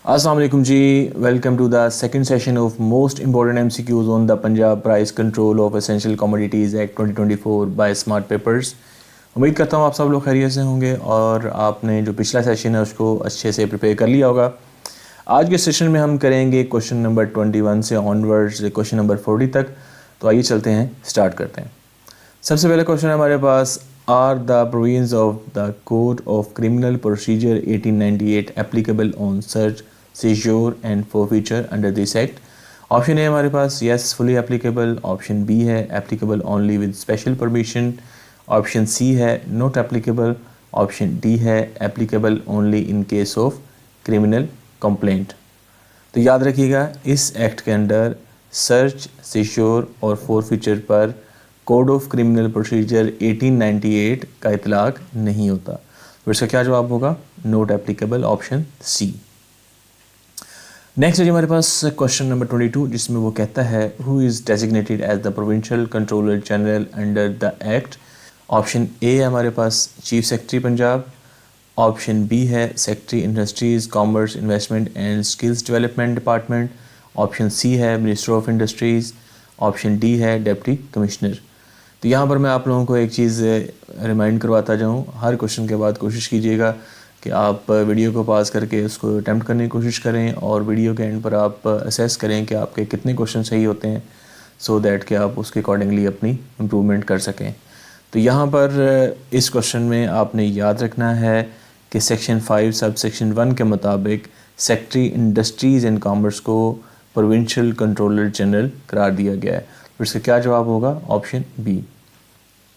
السلام علیکم جی، welcome to the second session of most important M C Qs on the Punjab price control of essential commodities act 2024 by smart papers. امید کرتا ہوں آپ سب لوگ خیریت سے ہوں گے اور آپ نے جو پچھلا سیشن ہے اس کو اچھے سے پریپیئر کر لیا ہوگا۔ آج کے سیشن میں ہم کریں گے کوشچن نمبر 21 سے آنورڈز کوشچن نمبر 40 تک، تو آئیے چلتے ہیں، سٹارٹ کرتے ہیں۔ سب سے پہلے کوشچن ہے ہمارے پاس، are the provisions of the code of criminal procedure 1898 applicable on search, seizure and forfeiture under this act? Option A ہمارے پاس yes fully applicable, option B ہے applicable only with special permission, option C ہے not applicable, option D ہے applicable only in case of criminal complaint. تو یاد رکھیے گا، اس act کے اندر search, سیزور اور فورفیچر پر کوڈ آف کرمنل پروسیجر 1898 کا اطلاق نہیں ہوتا۔ تو اس کا کیا جواب ہوگا؟ Not applicable, option C. Next ہے جی ہمارے پاس کوشچن نمبر 22، جس میں وہ کہتا ہے who is designated as the provincial controller general under the act? Option A ہے ہمارے پاس chief secretary Punjab, option B ہے secretary industries, commerce, investment and skills development department, option C ہے minister of industries, option D ہے deputy commissioner. تو یہاں پر میں آپ لوگوں کو ایک چیز ریمائنڈ کرواتا جاؤں، ہر کوشچن کے بعد کوشش کیجیے گا کہ آپ ویڈیو کو پاز کر کے اس کو اٹیمپٹ کرنے کی کوشش کریں، اور ویڈیو کے اینڈ پر آپ اسیس کریں کہ آپ کے کتنے کوشچن صحیح ہوتے ہیں، سو دیٹ کہ آپ اس کے اکارڈنگلی اپنی امپرومنٹ کر سکیں۔ تو یہاں پر اس کوشچن میں آپ نے یاد رکھنا ہے کہ سیکشن 5 سب سیکشن 1 کے مطابق سیکرٹری انڈسٹریز اینڈ کامرس کو پروونشل کنٹرولر جنرل قرار دیا گیا ہے۔ تو اس کا کیا جواب ہوگا؟ Option be.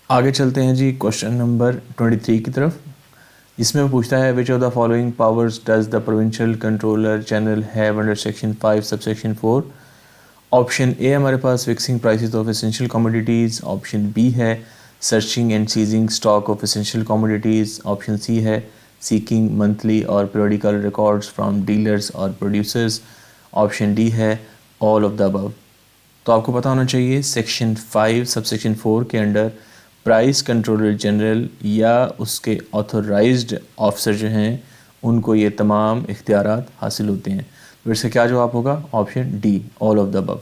آگے چلتے ہیں جی کوشچن نمبر 23 کی طرف، جس میں وہ پوچھتا ہے which of the following powers does the provincial controller general have under section 5 sub section 4؟ Option A ہمارے پاس fixing prices of essential commodities, option B ہے searching and seizing stock of essential commodities, option C ہے seeking monthly اور periodical records from dealers اور producers, option D ہے all of the ابو۔ تو آپ کو پتہ ہونا چاہیے سیکشن 5 سب سیکشن 4 کے انڈر پرائز کنٹرولر جنرل یا اس کے آتھورائزڈ آفیسر جو ہیں ان کو یہ تمام اختیارات حاصل ہوتے ہیں۔ تو اس کا کیا جواب ہوگا؟ Option D, all of the above.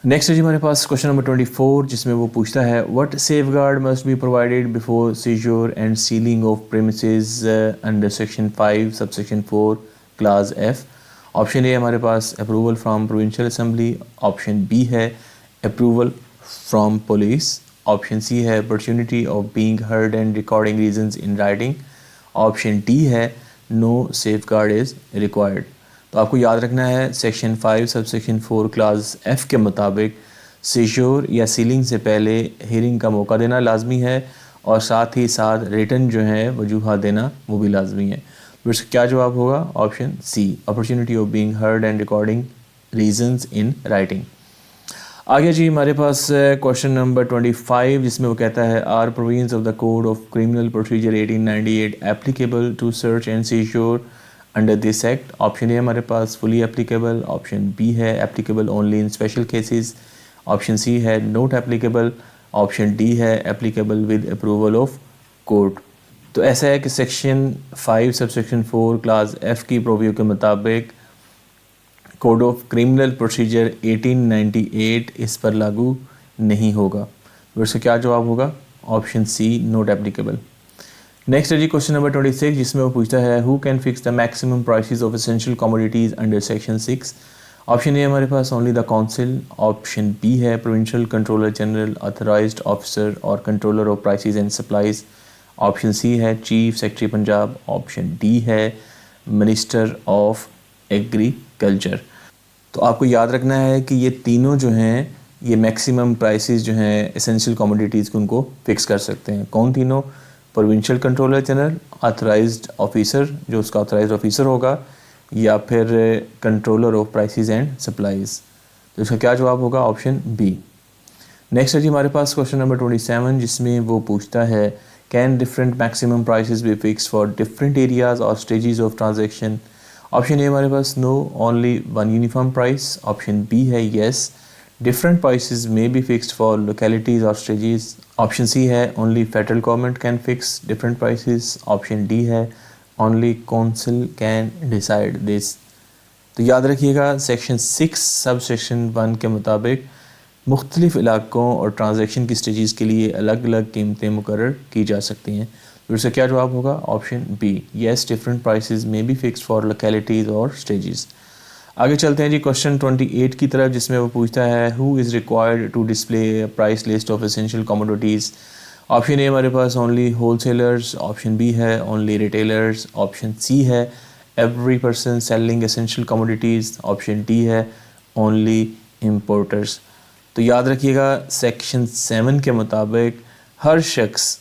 Next ہے جی ہمارے پاس کوشچن نمبر 24، جس میں وہ پوچھتا ہے what safeguard must be provided before seizure and sealing of premises under section 5 sub section 4 clause F? Option A ہمارے پاس approval from provincial assembly, option B ہے approval from police, option C ہے opportunity of being heard and recording reasons in writing, option D ہے no safeguard is required. تو آپ کو یاد رکھنا ہے section 5 sub section 4 clause F کے مطابق سیزور یا سیلنگ سے پہلے ہیئرنگ کا موقع دینا لازمی ہے، اور ساتھ ہی ساتھ ریٹن جو ہے وجوہات دینا وہ بھی لازمی ہے۔ تو اس کا کیا جواب ہوگا؟ Option C, opportunity of being heard and recording reasons in writing. آگے جی ہمارے پاس کوشچن نمبر 25، جس میں وہ کہتا ہے are provisions of the code of criminal procedure 1898 applicable to search and seizure under this act? Option A ہمارے پاس فلی ایپلیکیبل، آپشن بی ہے applicable only in special cases, option C ہے not applicable, option D ہے applicable with approval of court. تو ایسا ہے کہ section 5 sub section 4 class F کی پروویو کے مطابق کوڈ آف کرمنل پروسیجر 1898 اس پر لاگو نہیں ہوگا۔ تو اس کا کیا جواب ہوگا؟ Option C, not applicable. Next ہے جی کوشچن نمبر 26، جس میں وہ پوچھتا ہے who can fix the maximum prices of essential commodities under section 6؟ Option A ہمارے پاس only the council, option B ہے provincial controller general, authorised officer اور controller of prices and supplies, option C ہے chief secretary Punjab, option D ہے minister of agriculture. تو آپ کو یاد رکھنا ہے کہ یہ تینوں جو ہیں یہ میکسیمم پرائسز جو ہیں اسینشیل کموڈیٹیز کو ان کو فکس کر سکتے ہیں۔ کون تینوں؟ Provincial controller general, authorised officer جو اس کا آتھورائزڈ آفیسر ہوگا، یا پھر controller of prices and supplies. تو اس کا کیا جواب ہوگا؟ Option B. نیکسٹ ہے جی ہمارے پاس کوشچن نمبر 27، جس میں وہ پوچھتا ہے can different maximum prices be fixed for different areas اور stages of transaction? Option A ہمارے پاس no, only one uniform price, option B ہے yes, different prices may be fixed for localities اور اسٹیجز، آپشن سی ہے only federal government can fix different prices, option D ہے only council can decide this. تو یاد رکھیے گا section 6 sub section 1 کے مطابق مختلف علاقوں اور ٹرانزیکشن کی سٹیجز کے لیے الگ الگ قیمتیں مقرر کی جا سکتی ہیں. تو اس کا کیا جواب ہوگا؟ Option be, yes different prices may be fixed for localities اور سٹیجز. آگے چلتے ہیں جی کوشچن 28 کی طرف، جس میں وہ پوچھتا ہے who is required to display price list of essential commodities. Option A ہمارے پاس only wholesalers, option B ہے اونلی ریٹیلرز، آپشن سی ہے every person selling essential commodities, option D ہے اونلی امپورٹرز. تو یاد رکھیے گا سیکشن 7 کے مطابق ہر شخص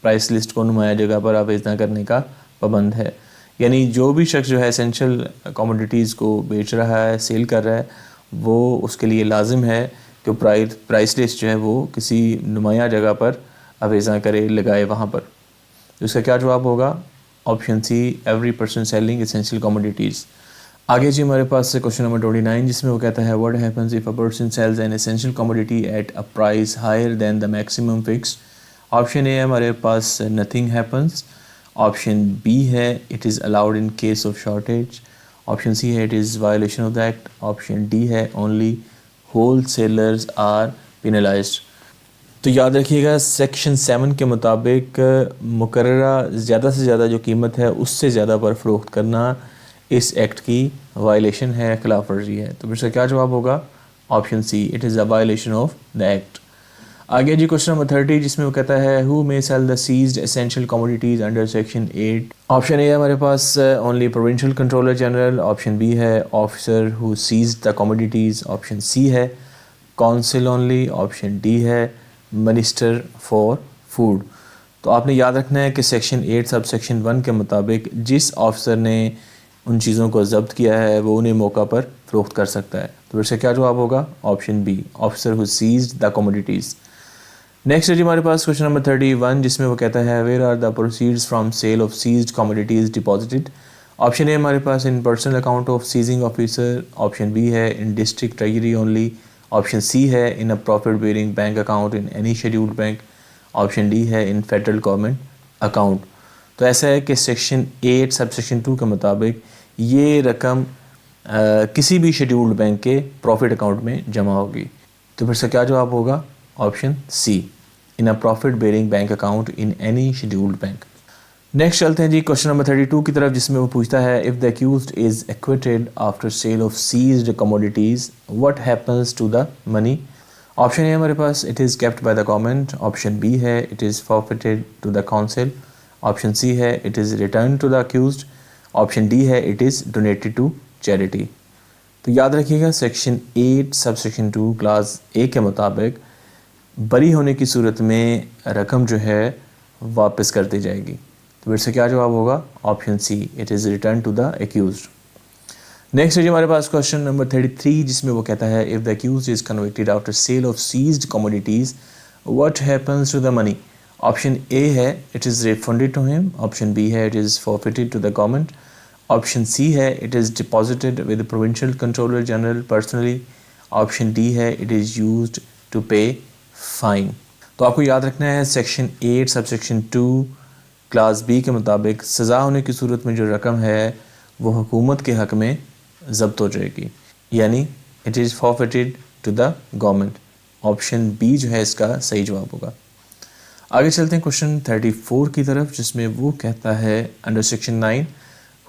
پرائس لسٹ کو نمایاں جگہ پر آویزاں کرنے کا پابند ہے. یعنی جو بھی شخص جو ہے اسینشیل کموڈیٹیز کو بیچ رہا ہے، سیل کر رہا ہے، وہ اس کے لیے لازم ہے کہ پرائس لسٹ جو ہے وہ کسی نمایاں جگہ پر آویزاں کرے، لگائے وہاں پر. اس کا کیا جواب ہوگا؟ Option C, every person selling essential commodities. آگے جی ہمارے پاس کوشچن نمبر 29 جس میں وہ کہتا ہے what happens if a person sells an essential commodity at a price higher than the maximum fix. Option A ہمارے پاس نتھنگ ہیپنز، آپشن بی ہے it is allowed in case of shortage, option C ہے it is violation of the act, option D ہے only wholesalers are penalised. تو یاد رکھیے گا section 7 کے مطابق مقررہ زیادہ سے زیادہ جو قیمت ہے اس سے زیادہ پر فروخت کرنا اس ایکٹ کی وائلیشن ہے، خلاف ورزی ہے. تو پھر سے کیا جواب ہوگا؟ Option C, it is a violation of the act. آگے جی کوشچن نمبر 30 جس میں وہ کہتا ہے who may sell the seized essential commodities under section 8. Option A ہمارے پاس only provincial controller general, option B ہے officer who seized the commodities، option C ہے کونسل اونلی، آپشن ڈی ہے منسٹر فار فوڈ. تو آپ نے یاد رکھنا ہے کہ سیکشن 8 سب سیکشن 1 کے مطابق جس آفیسر نے ان چیزوں کو ضبط کیا ہے وہ انہیں موقع پر فروخت کر سکتا ہے. تو پھر سے کیا جواب ہوگا؟ Option be, officer who seized the commodities. Next ہے جی ہمارے پاس کوشچن نمبر 31 جس میں وہ کہتا ہے where are the proceeds from sale of seized commodities deposited. Option A ہمارے پاس in personal account of seizing officer, option B ہے in district treasury only, option C ہے in a profit bearing bank account in any scheduled bank, option D ہے in federal government account. تو ایسا ہے کہ section 8 sub section 2 کے مطابق یہ رقم کسی بھی شیڈیولڈ بینک کے پروفٹ اکاؤنٹ میں جمع ہوگی. تو پھر سے کیا جواب ہوگا؟ Option C, in a profit bearing bank account in any scheduled bank. Next چلتے ہیں جی کوشچن نمبر 32 کی طرف جس میں وہ پوچھتا ہے if the accused is acquitted after sale of seized commodities what happens to the money. Option A ہمارے پاس it is kept by the government, option B ہے it is forfeited to the council, option C ہے it is return to the accused, option D ہے it is donated to charity. تو یاد رکھیے گا section 8 sub section 2 class A کے مطابق بری ہونے کی صورت میں رقم جو ہے واپس کر دی جائے گی. تو پھر سے کیا جواب ہوگا؟ Option C, it is return to the accused. Next ہے جی ہمارے پاس کوشچن نمبر 33 جس میں وہ کہتا ہے if the accused is convicted after sale of seized commodities what happens to the money. Option A ہے it is refunded to him, option B ہے it is forfeited to the government, option C ہے it is deposited with provincial controller general personally, option D ہے it is used to pay fine. تو آپ کو یاد رکھنا ہے section 8 sub section 2 class B کے مطابق سزا ہونے کی صورت میں جو رقم ہے وہ حکومت کے حق میں ضبط ہو جائے گی، یعنی it is forfeited to the government. Option B جو ہے اس کا صحیح جواب ہوگا. آگے چلتے ہیں کوشچن 34 کی طرف جس میں وہ کہتا ہے under section 9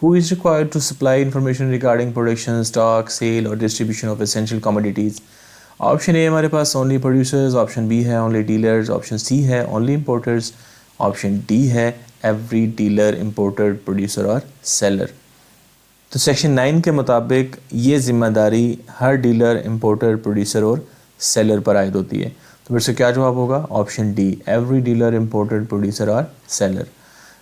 who is required to supply information regarding production, stock, sale اور distribution of essential commodities. Option A ہمارے پاس اونلی پروڈیوسرز، آپشن بی ہے اونلی ڈیلرز، آپشن سی ہے اونلی امپورٹرز، آپشن ڈی ہے ایوری ڈیلر، امپورٹر، پروڈیوسر اور seller. تو section 9 کے مطابق یہ ذمہ داری ہر ڈیلر، امپورٹر، پروڈیوسر اور سیلر پر عائد ہوتی ہے. تو پھر سے کیا جواب ہوگا؟ Option D, every dealer, importer, producer اور سیلر.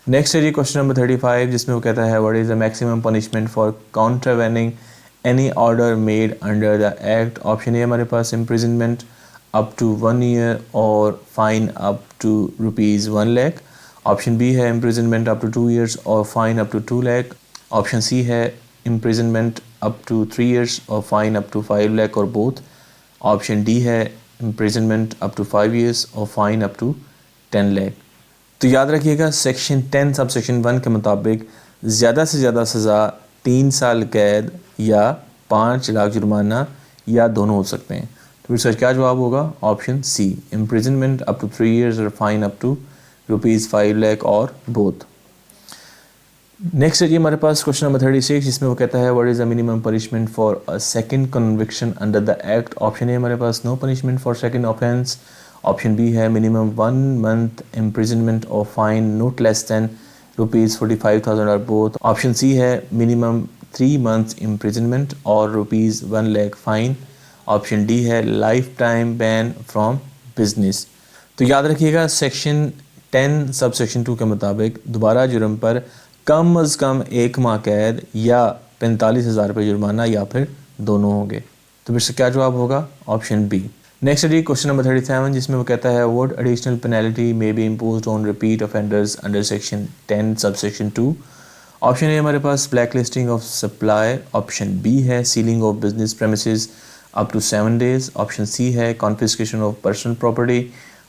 نیکسٹ ہے جی کوشچن نمبر 35 جس میں وہ کہتا ہے what is the maximum punishment for contravening any order made under the act. Option A ہمارے پاس امپریزنمنٹ اپ ٹو 1 ایئر اور fine up to ₹1 lakh، option B ہے امپریزنمنٹ اپ ٹو 2 ایئرس اور fine up to 2 lakh، option C ہے imprisonment up to 3 years اور fine up to 5 lakh اور both, option D ہے imprisonment up to 5 years اور fine up to 10 lakh. تو یاد رکھیے گا سیکشن 10 سب سیکشن 1 کے مطابق زیادہ سے زیادہ سزا 3 سال قید یا 5 لاکھ جرمانہ یا دونوں ہو سکتے ہیں. تو پھر سر کیا جواب ہوگا؟ Option C imprisonment up to 3 years اور فائن اپ ٹو ₹5 lakh اور بوتھ. نیکسٹ ہے جی ہمارے پاس کوشچن نمبر 36 جس میں وہ کہتا ہے what is the minimum punishment for second conviction under the act. Option A ہمارے پاس no punishment for second offence. Option B ہے منیمم 1 month امپریزنمنٹ اور فائن نوٹ لیس دین ₹45,000 اور بوتھ. آپشن سی ہے منیمم 3 months امپریزنمنٹ اور ₹1 lakh fine. Option D ہے life time been from business. تو یاد رکھیے گا سیکشن 10 سب سیکشن 2 کے مطابق دوبارہ جرم پر کم از کم 1 ماہ قید یا 45,000 روپے جرمانہ یا پھر دونوں ہوں گے. تو پھر سے کیا جواب ہوگا؟ Option B. نیکسٹ ہے کوشچن نمبر 37 جس میں وہ کہتا ہے what additional penalty may be imposed on repeat offenders under section 10 sub section 2. Option A ہمارے پاس blacklisting of supplier. Option B ہے sealing of business premises up to 7 days. Option C ہے confiscation of personal property.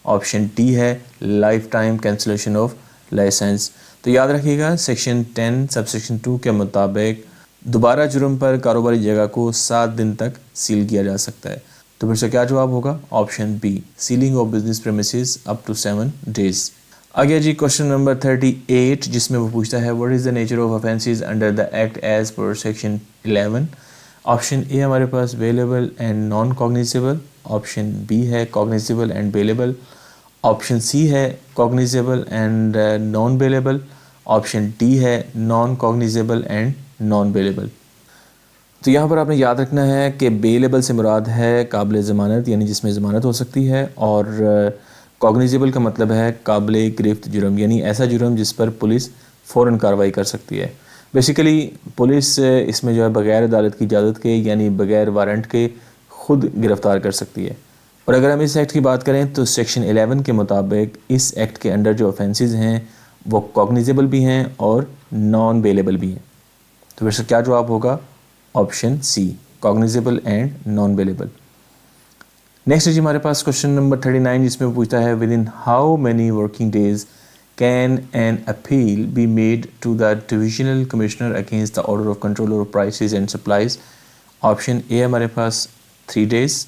Option D ہے lifetime cancellation of licence. تو یاد رکھیے گا section 10 sub section 2 کے مطابق دوبارہ جرم پر کاروباری جگہ کو 7 دن تک سیل کیا جا سکتا ہے. تو پھر سے کیا جواب ہوگا؟ Option B selling of business premises up to 7 days. آگے جی کوشچن نمبر 38 جس میں وہ پوچھتا ہے what is the nature of offences under the act as per section 11. Option A ہمارے پاس bailable and non cognizable. Option B ہے cognizable and bailable. Option C ہے cognizable and non bailable. Option D ہے non cognizable and non bailable. تو یہاں پر آپ نے یاد رکھنا ہے کہ بیلیبل سے مراد ہے قابل ضمانت یعنی جس میں ضمانت ہو سکتی ہے، اور کوگنیزیبل کا مطلب ہے قابل گرفت جرم یعنی ایسا جرم جس پر پولیس فوراً کارروائی کر سکتی ہے. بیسیکلی پولیس اس میں جو ہے بغیر عدالت کی اجازت کے یعنی بغیر وارنٹ کے خود گرفتار کر سکتی ہے. اور اگر ہم اس ایکٹ کی بات کریں تو سیکشن 11 کے مطابق اس ایکٹ کے انڈر جو offences ہیں وہ کوگنیزیبل بھی ہیں اور نان بیلیبل بھی ہیں. تو پھر سے کیا جواب ہوگا؟ Option C cognizable and non bailable. Next جی ہمارے پاس کوشچن نمبر 39 جس میں وہ پوچھتا ہے within how many working days can an appeal be made to the divisional commissioner against the order of controller of prices and supplies. Option A ہمارے پاس 3 days.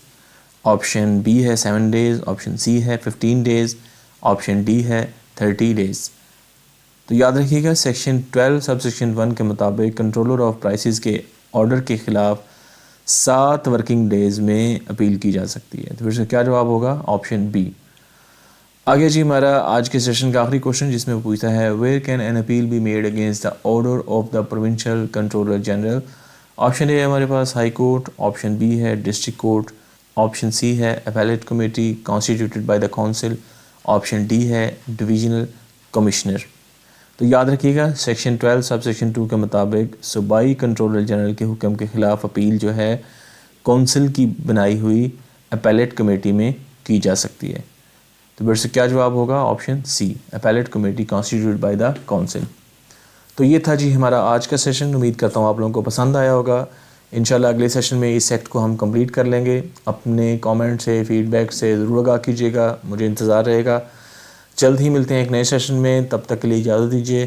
آپشن بی ہے 7 days. Option C ہے 15 days. Option D ہے 30 days. تو یاد رکھیے گا section 12 sub section 1 کے مطابق کنٹرولر آف پرائسز کے آرڈر کے خلاف 7 ورکنگ ڈیز میں اپیل کی جا سکتی ہے. تو پھر سے کیا جواب ہوگا؟ Option be. آگے جی ہمارا آج کے سیشن کا آخری کوشچن جس میں وہ پوچھتا ہے where can an appeal be made against the order of the provincial controller general. Option A ہمارے پاس ہائی کورٹ. آپشن بی ہے ڈسٹرکٹ کورٹ. آپشن سی ہے appellate committee constituted by the council. Option D ہے divisional commissioner. تو یاد رکھیے گا section 12 سب section 2 کے مطابق صوبائی کنٹرولر جنرل کے حکم کے خلاف اپیل جو ہے کونسل کی بنائی ہوئی اپیلیٹ کمیٹی میں کی جا سکتی ہے. تو پھر سے کیا جواب ہوگا؟ Option C appellate committee constituted by the council. تو یہ تھا جی ہمارا آج کا سیشن. امید کرتا ہوں آپ لوگوں کو پسند آیا ہوگا. انشاءاللہ اگلے سیشن میں اس ایکٹ کو ہم کمپلیٹ کر لیں گے. اپنے کامنٹ سے فیڈ بیک سے ضرور آگاہ کیجیے گا، مجھے انتظار رہے گا. جلد ہی ملتے ہیں ایک نئے سیشن میں، تب تک کے لیے اجازت دیجیے.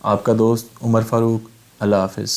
آپ کا دوست عمر فاروق. اللہ حافظ.